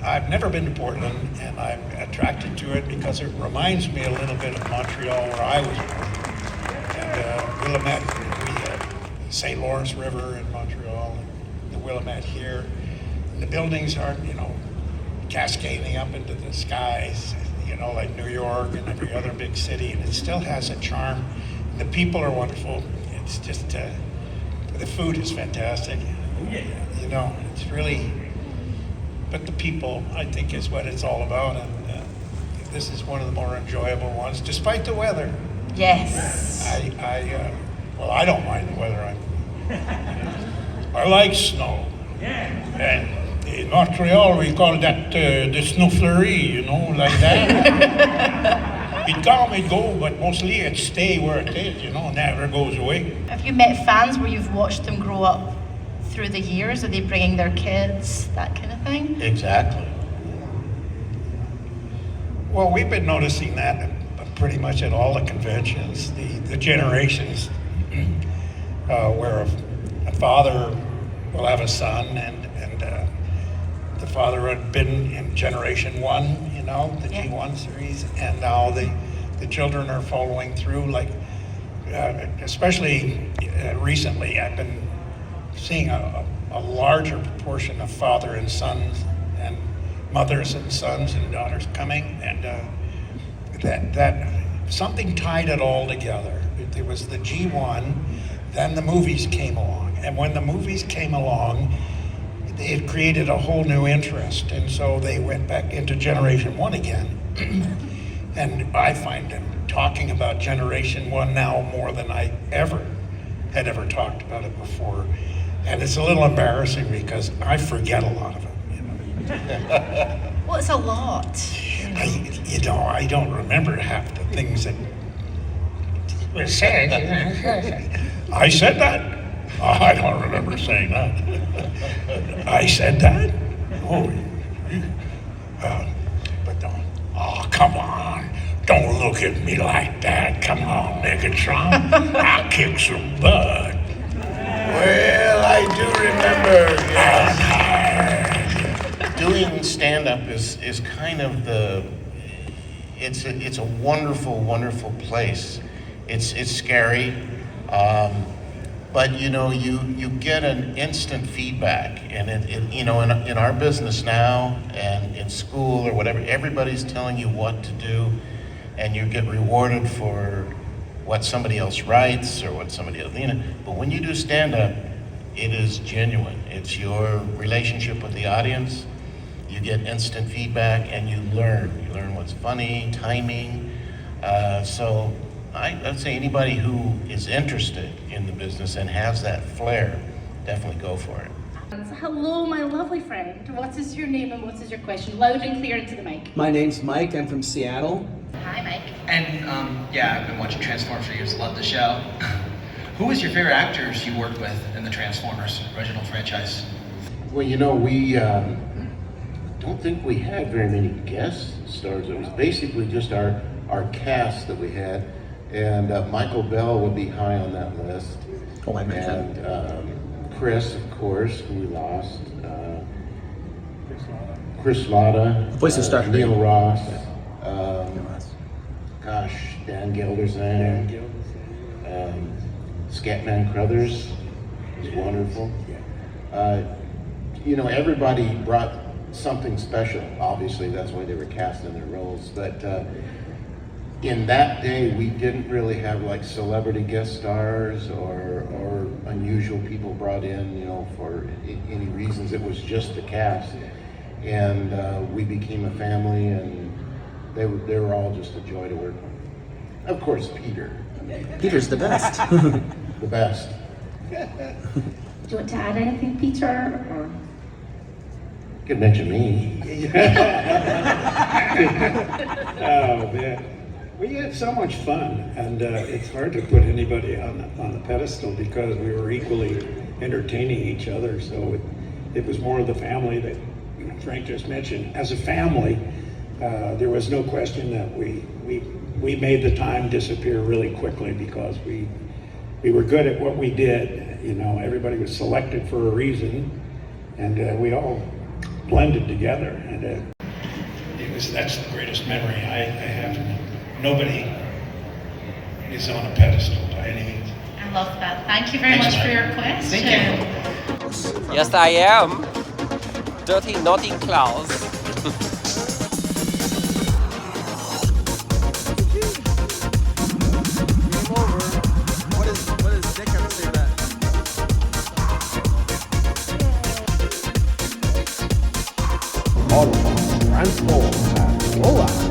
I've never been to Portland, and I'm attracted to it because it reminds me a little bit of Montreal, where I was born. And Willamette, St. Lawrence River in Montreal, and the Willamette here. And the buildings aren't, cascading up into the skies, like New York and every other big city, and it still has a charm. And the people are wonderful. It's just, the food is fantastic. It's really, but the people, I think, is what it's all about, and this is one of the more enjoyable ones, despite the weather. Yes. I don't mind the weather. I like snow. And in Montreal, we call that the snow flurry, like that. It come, it go, but mostly it stay where it is, never goes away. Have you met fans where you've watched them grow up through the years? Are they bringing their kids, that kind of thing? Exactly. Well, we've been noticing that pretty much at all the conventions, the generations, where a father will have a son, and the father had been in Generation 1, the G1 series, and now the children are following through, like, especially recently, I've been seeing a larger proportion of father and sons, and mothers and sons and daughters coming, and that something tied it all together. There was the G1, then the movies came along, and when the movies came along, it created a whole new interest, and so they went back into Generation 1 again. And I find them talking about Generation 1 now more than I had ever talked about it before. And it's a little embarrassing because I forget a lot of it. Well, it's a lot. I don't remember half the things that were said. I said that? Oh, I don't remember saying that. I said that? Oh, but don't. Oh, come on. Don't look at me like that. Come on, Megatron. I'll kick some butt. Well, I do remember, yes. Doing stand-up is kind of it's a wonderful, wonderful place. It's scary. But you get an instant feedback, and in our business now and in school or whatever, everybody's telling you what to do, and you get rewarded for what somebody else writes or what somebody else, But when you do stand-up, it is genuine. It's your relationship with the audience. You get instant feedback, and you learn. You learn what's funny, timing. So I'd say anybody who is interested in the business and has that flair, definitely go for it. Hello, my lovely friend. What is your name and what is your question? Loud and clear into the mic. My name's Mike. I'm from Seattle. Hi, Mike. And I've been watching Transformers for years. Love the show. Who was your favorite actors you worked with in the Transformers original franchise? Well, we don't think we had very many guest stars. It was basically just our cast that we had. And Michael Bell would be high on that list. Oh, I mentioned. And Chris, of course, who we lost. Chris Latta. Voice of Star Trek. Neil Ross. Dan Gelderzan. Scatman Crothers was wonderful. Everybody brought something special. Obviously, that's why they were cast in their roles. But in that day, we didn't really have like celebrity guest stars or unusual people brought in, for any reasons. It was just the cast, and we became a family, and they were all just a joy to work with. Of course, Peter. Peter's the best. The best. Do you want to add anything, Peter? Or? You could mention me. Oh, man. We had so much fun, and it's hard to put anybody on the pedestal because we were equally entertaining each other. So it was more of the family that Frank just mentioned. As a family, there was no question that we made the time disappear really quickly because we were good at what we did. Everybody was selected for a reason, and we all blended together, and that's the greatest memory I have. Nobody is on a pedestal by any means. I love that. Thank you very Thanks, much for Mike. your question. Thank you. Yes, I am. Dirty, naughty Klaus. What is Dick have to say to that? Autobots transform and roll out.